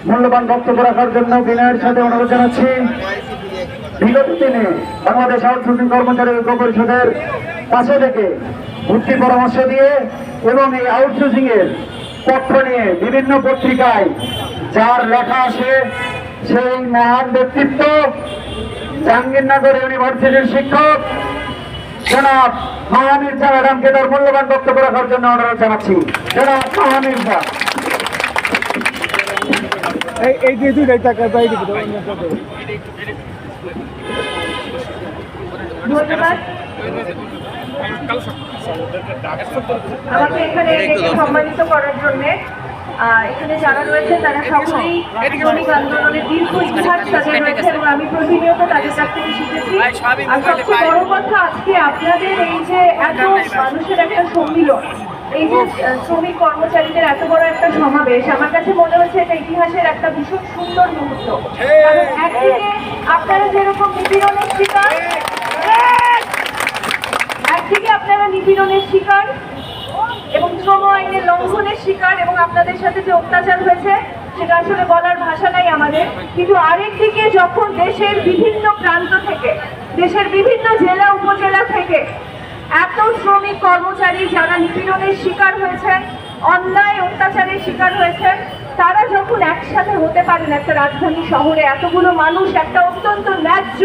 মূল্যবান বক্তব্য রাখার জন্য বিনয়ের সাথে অনুরোধ জানাচ্ছি। বিগত দিনে বাংলাদেশ আউটসোর্সিং কর্মচারী ঐক্য পরিষদের পাশে থেকে ভর্তি পরামর্শ দিয়ে এবং এই আউটসোর্সিং এর পক্ষ নিয়ে বিভিন্ন পত্রিকায় যার লেখা আসে সেই মহান ব্যক্তিত্ব জাহাঙ্গীরনগর ইউনিভার্সিটির শিক্ষক জনাব মাহমির্জা ম্যাডামকে তার মূল্যবান বক্তব্য রাখার জন্য অনুরোধ জানাচ্ছি। জনাব মাহমির্জা। এই যে দুইটাই টাকা পাই দিব। ধন্যবাদ। আমাকে এখানে সম্মানিত করার জন্য এখানে যারা রয়েছে তারা সকলেই শ্রমিক আন্দোলনের দীর্ঘ ইতিহাস তাদের রয়েছে এবং আমি প্রতিনিয়ত তাদের কাছ থেকে শিখেছি। আর সবচেয়ে বড় কথা আজকে আপনাদের এই যে এত মানুষের একটা সম্মিলন, এই যে শ্রমিক কর্মচারীদের এত বড় একটা সমাবেশ, আমার কাছে মনে হচ্ছে এটা ইতিহাসের একটা ভীষণ সুন্দর মুহূর্ত। কারণ একদিকে আপনারা যেরকম নিপীড়নের শিকার, একদিকে আপনারা নিপীড়নের শিকার এবং শ্রম আইনের লঙ্ঘনের শিকার এবং আপনাদের সাথে যে অত্যাচার হয়েছে সেটা আসলে বলার ভাষা নাই আমাদের। কিন্তু আরেকদিকে যখন দেশের বিভিন্ন প্রান্ত থেকে, দেশের বিভিন্ন জেলা উপজেলা থেকে এত শ্রমিক কর্মচারী যারা নিপীড়নের শিকার হয়েছেন, অন্যায় অত্যাচারের শিকার হয়েছেন, তারা যখন একসাথে হতে পারেন একটা রাজধানী শহরে, এতগুলো মানুষ একটা অত্যন্ত ন্যায্য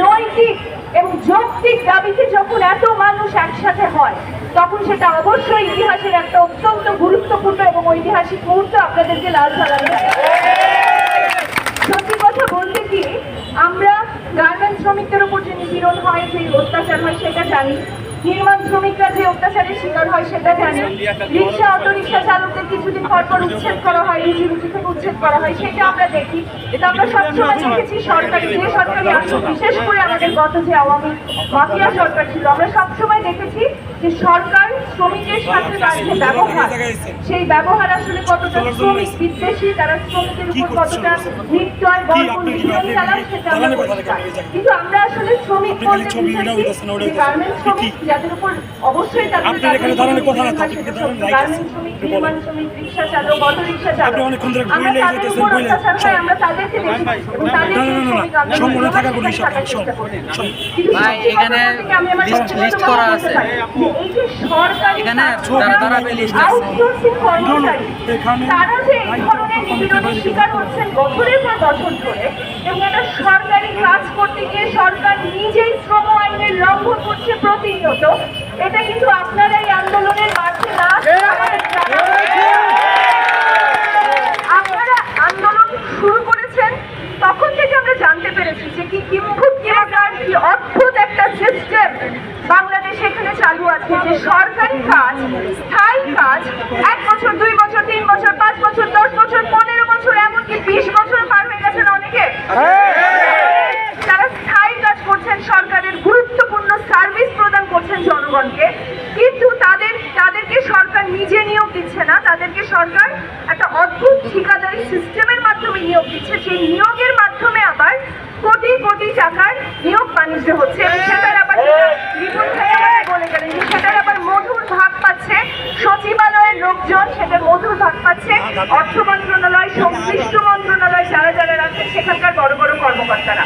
নৈতিক এবং যৌক্তিক দাবিতে যখন এত মানুষ একসাথে হয়, তখন সেটা অবশ্যই ইতিহাসের একটা অত্যন্ত গুরুত্বপূর্ণ এবং ঐতিহাসিক মুহূর্ত আপনাদেরকে লাল ঝালানো। সত্যি কথা বলতে কি, আমরা গার্মেন্টস শ্রমিকদের উপর যে নিপীড়ন হয়, যে অত্যাচার হয় সেটা জানি, নির্মাণ শ্রমিকরা যে অত্যাচারের শিকার হয় সেটা জানি, রিক্সা অটো রিক্সা চালকদের কিছুদিন পর পর উচ্ছেদ করা হয়, রুজি রুজি থেকে উচ্ছেদ করা হয়, সেটা আমরা দেখি। এটা আমরা সবসময় দেখেছি সরকারি, যে সরকারি আসুক, বিশেষ করে আমাদের গত যে আওয়ামী মাফিয়া সরকার ছিল, আমরা সবসময় দেখেছি যে সরকার শ্রমিকের সাথে তার যে ব্যবহার, সেই ব্যবহার আসলে কতটা শ্রমিক বিদ্বেষী, তারা শ্রমিকের উপর কতটা নির্দয় বর্বর নিপীড়ন চালান সেটা আমরা পরিষ্কার। কিন্তু আমরা আসলে শ্রমিক বলতে বুঝাচ্ছি গার্মেন্টস শ্রমিক, যাদের উপর অবশ্যই গার্মেন্টস শ্রমিক, নির্মাণ শ্রমিক, রিক্সা চালক, অটো রিক্সা চালক, আমরা তাদের উপর অত্যাচার হয় আমরা তাদেরকে দেখি এবং তাদেরকে শ্রমিক আন্দোলন থাকার চেষ্টা করি। এখানে লিস্ট করা আছে, এই যে সরকারি আউটসোর্সিং কর্মচারী তারা যে এই ধরনের নিপীড়নের শিকার হচ্ছেন বছরের পর বছর ধরে, এবং এটা সরকারি কাজ করতে গিয়ে সরকার নিজেই শ্রম আইনের লঙ্ঘন করছে প্রতিনিয়ত, এটা কিন্তু আপনারা এই আন্দোলনের মাঠে না, আপনারা আন্দোলন শুরু করেছেন তখন থেকে আমরা জানতে পেরেছি যে কি অদ্ভুত একটা সিস্টেম বাংলাদেশে এখানে চালু আছে, যে সরকারি কাজ, স্থায়ী কাজ 1 বছর, 2 বছর, 3 বছর, 5 বছর, 10 বছর, 15 বছর, এমনকি 20 বছর পার হয়ে গেছেন অনেকে, তারা স্থায়ী কাজ করছেন, সরকারের গুরুত্বপূর্ণ সার্ভিস প্রদান করছেন জনগণকে, কিন্তু তাদেরকে সরকার নিজে নিয়োগ দিচ্ছে না, তাদেরকে সরকার একটা অদ্ভুত ঠিকাদারি সিস্টেমের মাধ্যমে নিয়োগ দিচ্ছে, সেই নিয়োগের মাধ্যমে আবার কোটি কোটি টাকার নিয়োগ বাণিজ্য হচ্ছে এবং সেটার আবার বলে গেলেন যে সেটার আবার মধুর ভাগ পাচ্ছে সচিবালয়ের লোকজন, সেটার মধুর ভাগ পাচ্ছে অর্থ মন্ত্রণালয়, সংশ্লিষ্ট মন্ত্রণালয়, যারা যারা রাখছেন সেখানকার বড় বড় কর্মকর্তারা।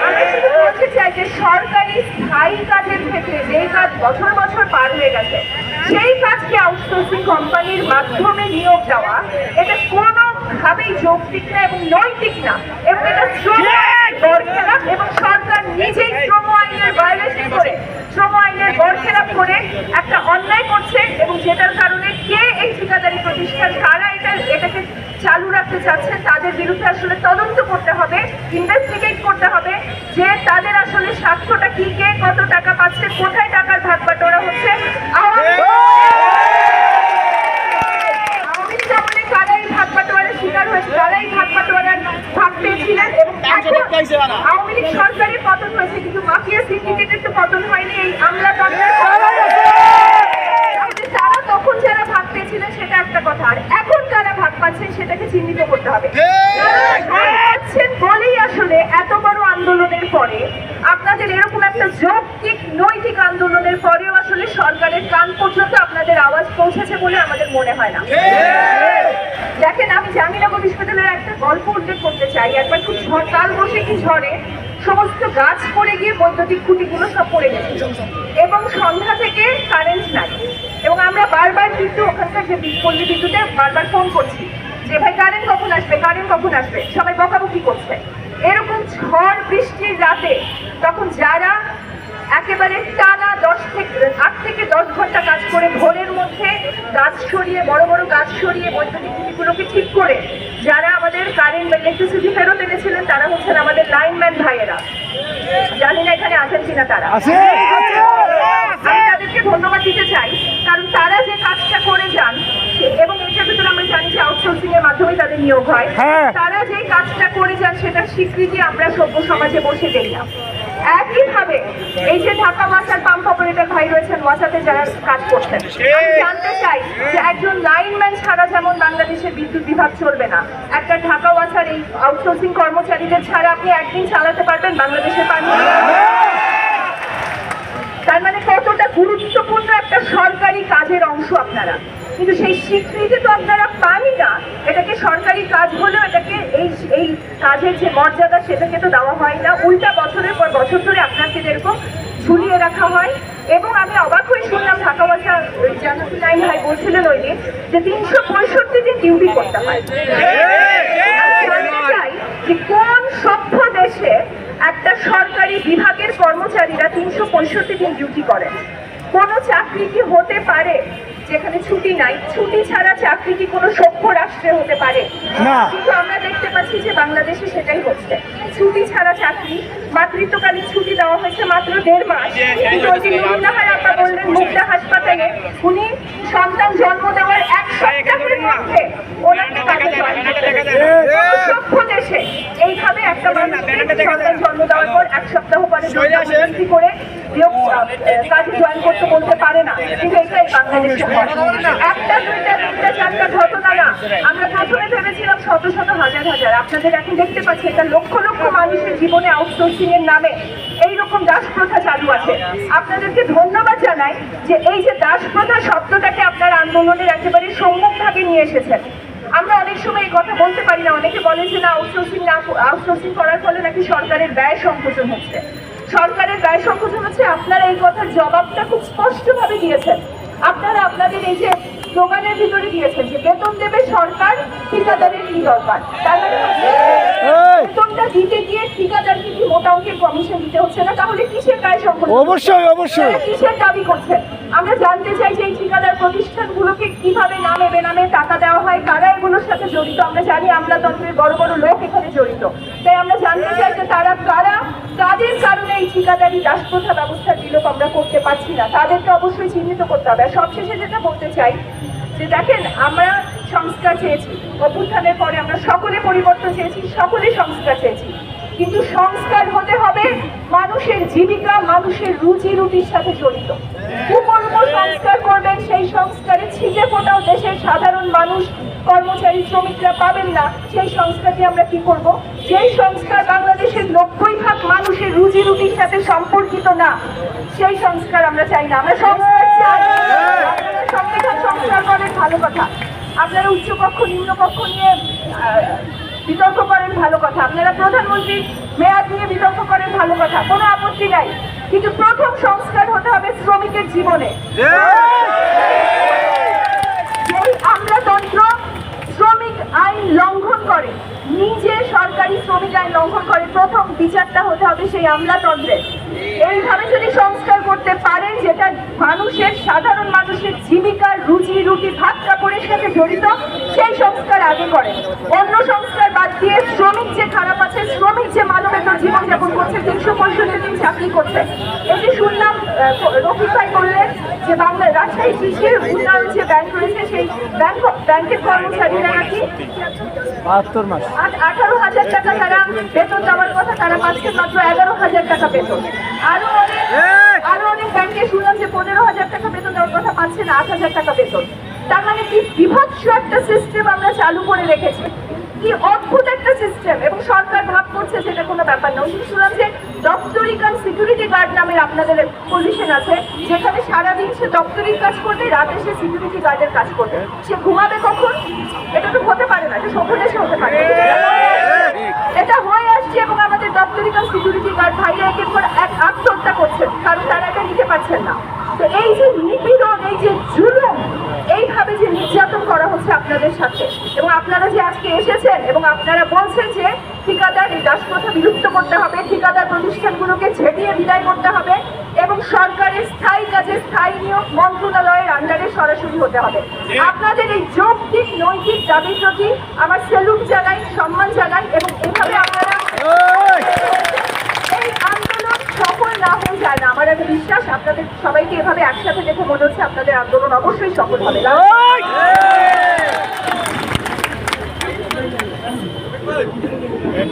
আমি শুধু বলতে চাই যে সরকারি স্থায়ী কাজের ক্ষেত্রে যেই কাজ বছর বছর পার হয়ে গেছে, সেই কাজকে আউটসোর্সিং কোম্পানির মাধ্যমে নিয়োগ দেওয়া, এটা কোনোভাবেই যৌক্তিক না এবং নৈতিক না, এবং এটা বরখেলাপ, এবং সরকার নিজেই শ্রম আইনের ভায়োলেশন করে, শ্রম আইনের বরখেলাপ করে একটা অন্যায় করছে, এবং যেটার কারণে কে এই ঠিকাদারি প্রতিষ্ঠান, কারা এটাকে চালু রাখতে চাচ্ছে, তাদের বিরুদ্ধে আসলে তদন্ত করতে হবে, ইনভেস্টিগেট করতে হবে যে তাদের আসলে স্বার্থটা কি, কে কত টাকা পাচ্ছে, কোথায় টাকার ভাগ বাটোয়ারা হচ্ছে, আওয়ামী আমলে কারাই ভাগ বাটোয়ারার শিকার হয়েছে, কারাই ভাগ বাটোয়ারার ভাগ পেয়েছিলেন, এবং আওয়ামী লীগ সরকারের পতন হয়েছে কিন্তু মাফিয়া সিন্ডিকেটের তো পতন হয়নি এই আমলা কামলার। তারা তখন যারা ভাগ পেয়েছিলেন সেটা একটা কথা, আর এখন যারা ভাগ পাচ্ছেন সেটাকে চিহ্নিত করতে হবে। বলেই আসলে এত বড় আন্দোলনের পরে, আপনাদের এরকম একটা যৌক্তিক নৈতিক আন্দোলনের পরেও আসলে সরকারের কান পর্যন্ত আপনাদের আওয়াজ পৌঁছেছে বলে আমাদের মনে হয় না। দেখেন, আমি জাহাঙ্গীরনগর বিশ্ববিদ্যালয়ের একটা গল্প উল্লেখ করতে চাই। একবার খুব কালবৈশাখী ঝড়ে সমস্ত গাছ পড়ে গিয়ে বৈদ্যুতিক খুঁটিগুলো সব পড়ে গেছিল এবং সন্ধ্যা থেকে কারেন্ট নাই। এবং আমরা বারবার কিন্তু ওখানকার যে পল্লী বিদ্যুতে বারবার ফোন করছি যে ভাই কারেন্ট কখন আসবে, কারেন্ট কখন আসবে, সবাই বকাবকি করছে। এরকম ঝড় বৃষ্টির রাতে তখন যারা একেবারে টানা 8 থেকে 10 ঘন্টা কাজ করে ভোরের মধ্যে গাছ সরিয়ে, বড় বড় গাছ সরিয়ে বৈদ্যুতিক খুঁটিগুলোকে ঠিক করে যারা আমাদের কারেন্ট বা ইলেকট্রিসিটি ফেরত এনেছিলেন, তারা হচ্ছেন আমাদের লাইনম্যান ভাইয়েরা। জানি না এখানে আছেন কিনা তারা। আমি তাদেরকে ধন্যবাদ দিতে চাই, কারণ তারা যে কাজটা করে যান, এবং এটার ভিতরে আমরা জানি যে আউটসোর্সিং এর মাধ্যমে তাদের নিয়োগ হয়, তারা যে কাজটা করে যান সেটার স্বীকৃতি আমরা সভ্য সমাজে বসে দেই না। একইভাবে এই যে ঢাকা ওয়াসার পাম্প অপারেটর ভাই রয়েছেন, ওয়াসাতে যারা কাজ করছেন, আমি জানতে চাই যে একজন লাইনম্যান ছাড়া যেমন বাংলাদেশের বিদ্যুৎ বিভাগ চলবে না, একটা ঢাকা ওয়াসার এই আউটসোর্সিং কর্মচারীদের ছাড়া আপনি একদিন চালাতে পারবেন বাংলাদেশের পানি? তার মানে কতটা গুরুত্বপূর্ণ একটা সরকারি কাজের অংশ আপনারা, কিন্তু সেই স্বীকৃতি তো আপনারা পানই না। এটাকে সরকারি কাজ হলেও এটাকে এই কাজের যে মর্যাদা সেটাকে তো দেওয়া হয় না, উল্টা বছরের পর বছর ধরে আপনাকে যেরকম ঝুলিয়ে রাখা হয়। এবং আমি অবাক হয়ে শুনলাম ঢাকা ওয়াসা জানাতুল নাইম ভাই বলছিলেন ওই দিন যে 365 দিন ডিউটি করতে হয়। আমি জানতে চাই যে কোন সভ্য দেশে একটা সরকারি বিভাগের কর্মচারীরা 365 দিন ডিউটি করেন? কোনো চাকরি কি হতে পারে যেখানে ছুটি নাই? ছুটি ছাড়া চাকরি কি কোনো সভ্য রাষ্ট্রে হতে পারে? কিন্তু আমরা দেখতে পাচ্ছি যে বাংলাদেশে সেটাই হচ্ছে, ছুটি ছাড়া চাকরি। মাতৃত্বকালীন ছুটি দেওয়া হয়েছে মাত্র 1.5 মাস। কিন্তু ওই যে নুরুন্নাহার আপা বললেন মুগদা হাসপাতালে উনি সন্তান জন্ম দেওয়ার 1 সপ্তাহের মধ্যে ওনাকে কাজে জয়েন করতে হয়েছে। কোনো সভ্য দেশে এইভাবে একটা মানুষকে সন্তান জন্ম দেওয়ার পর 1 সপ্তাহ পরে জবরদস্তি করে কাজে জয়েন করতে বলতে পারে না, কিন্তু এটাই বাংলাদেশে হয়। 1টা 2টা 3টা 4টা ঘটনা না, আমরা প্রথমে ভেবেছিলাম শত শত হাজার হাজার, আপনাদের এখন দেখতে পাচ্ছি এটা লক্ষ লক্ষ মানুষের জীবনে আউটসোর্সিং এর নামে এইরকম দাস প্রথা চালু আছে। আপনাদেরকে ধন্যবাদ জানাই যে এই যে দাস প্রথা শব্দটাকে আপনার আন্দোলনের একেবারে সম্মুখভাগে নিয়ে এসেছেন। আমরা অনেক সময় এই কথা বলতে পারি না, অনেকে বলে যে না আউটসোর্সিং করার ফলে নাকি সরকারের ব্যয় সংকোচন হচ্ছে। সরকারের ব্যয় সংকোচন হচ্ছে, আপনারা এই কথার জবাবটা খুব স্পষ্টভাবে দিয়েছেন। আপনারা আপনাদের এই যে স্লোগানের ভিতরে দিয়েছেন যে বেতন দেবে সরকার, ঠিকাদারের কি দরকার? তার মানে বেতনটা দিতে গিয়ে ঠিকাদারকে কি মোটা অঙ্কের কমিশন দিতে হচ্ছে না? তাহলে কিসের ব্যয় সংকোচন? অবশ্যই কিসের দাবি করছেন? আমরা জানতে চাই যে এই ঠিকাদার প্রতিষ্ঠানগুলোকে কিভাবে নামে বেনামে টাকা দেওয়া হয়, কারা এগুলোর সাথে জড়িত? আমরা জানি আমলাতন্ত্রের বড় বড় লোক এখানে জড়িত, তাই আমরা জানতে চাই যে তারা কারা, কাদের কারণে এই ঠিকাদারি দাসপ্রথা ব্যবস্থা বিলোপ আমরা করতে পারছি না, তাদেরকে অবশ্যই চিহ্নিত করতে হবে। আর সবশেষে যেটা বলতে চাই যে দেখেন, আমরা সংস্কার চেয়েছি, অভ্যুত্থানের পরে আমরা সকলে পরিবর্তন চেয়েছি, সকলে সংস্কার চেয়েছি, কিন্তু সংস্কার হতে হবে মানুষের জীবিকা, মানুষের রুজি রুটির সাথে জড়িত। কুকর্ম সংস্কার করবেন, সেই সংস্কারে ছিটে ফোটাও দেশের সাধারণ মানুষ, কর্মচারী, শ্রমিকরা পাবেন না। সেই সংস্কারকে আমরা কি করব? যেই সংস্কার বাংলাদেশের 90% মানুষের রুজি রুটির সাথে সম্পর্কিত না, সেই সংস্কার আমরা চাই না। আমরা সংস্কার চাই, আপনারা সংবিধান সংস্কার করেন, ভালো কথা। আপনারা উচ্চপক্ষ নিম্নপক্ষ নিয়ে বিতর্ক করেন, ভালো কথা। আপনারা প্রধানমন্ত্রীর মেয়াদ নিয়ে বিতর্ক করেন, ভালো কথা, কোনো আপত্তি নাই। কিন্তু প্রথম সংস্কার হতে হবে শ্রমিকের জীবনে। যেই আমলাতন্ত্র শ্রমিক আইন লঙ্ঘন করে, নিজে সরকারি শ্রমিক আইন লঙ্ঘন করে, প্রথম বিচারটা হতে হবে সেই আমলাতন্ত্রের। এইভাবে যদি সংস্কার করতে পারেন যেটা মানুষের, সাধারণ মানুষের জীবিকার রুজি রুটি ভাত কাপড়ের সাথে জড়িত, সেই সংস্কার আগে করেন। অন্য সংস্কার বাদ দিয়ে শ্রমিক যে খারাপ আছে, শ্রমিক যে মানবেতর জীবনযাপন করছে, 365 দিন চাকরি করছে। এই যে শুনলাম রফিক ভাই বললেন যে রাজশাহী কৃষির উন্নয়ন যে ব্যাংক রয়েছে, সেই ব্যাংকের কর্মচারীরা নাকি 18,000 টাকা তারা বেতন দেওয়ার কথা, তারা পাচ্ছেন মাত্র 11,000 টাকা বেতন। আরো অনেক ব্যাংকে শুনলাম যে 15,000 টাকা বেতন দেওয়ার কথা, পাচ্ছেন 8,000 টাকা বেতন। তার মানে কি বিভৎস একটা সিস্টেম আমরা চালু করে রেখেছি। কি অদ্ভুত একটা সিস্টেম, এবং সরকার ভাব করছে যেটা কোনো ব্যাপার না। ওই শুনলাম যে দপ্তরি কাম সিকিউরিটি গার্ড নামের আপনাদের পজিশন আছে, যেখানে সারাদিন সে দপ্তরির কাজ করবে, রাতে সে সিকিউরিটি গার্ডের কাজ করবে। সে ঘুমাবে কখন? এটা তো হতে পারে না, এটা সভ্য দেশে হতে পারে না। এটা হয়ে আসছে, এবং আমাদের দপ্তরি কাম সিকিউরিটি গার্ড ভাইরা একের পর এক আত্মহত্যা করছেন, কারণ তারা এটা নিতে পারছেন না। তো এই যে নিপীড়ন, এই যে জুলুম, এইভাবে যে নির্যাতন করা হচ্ছে আপনাদের সাথে, এবং আপনারা যে আজকে এসেছেন এবং আপনারা বলছেন যে ঠিকাদার এই দাসপ্রথা বিলুপ্ত করতে হবে, ঠিকাদার প্রতিষ্ঠানগুলোকে ঝেঁটিয়ে বিদায় করতে হবে, এবং সরকারের স্থায়ী কাজে স্থায়ী নিয়োগ মন্ত্রণালয়ের আন্ডারে সরাসরি হতে হবে। আপনাদের এই যৌক্তিক নৈতিক দাবির প্রতি আমার স্যালুট জানাই, সম্মান জানাই, এবং এভাবে আপনারা এই আন্দোলন সফল না হয়ে যায় না। আমার একটা বিশ্বাস, আপনাদের সবাইকে এভাবে একসাথে দেখে মনে হচ্ছে আপনাদের আন্দোলন অবশ্যই সফল হবে।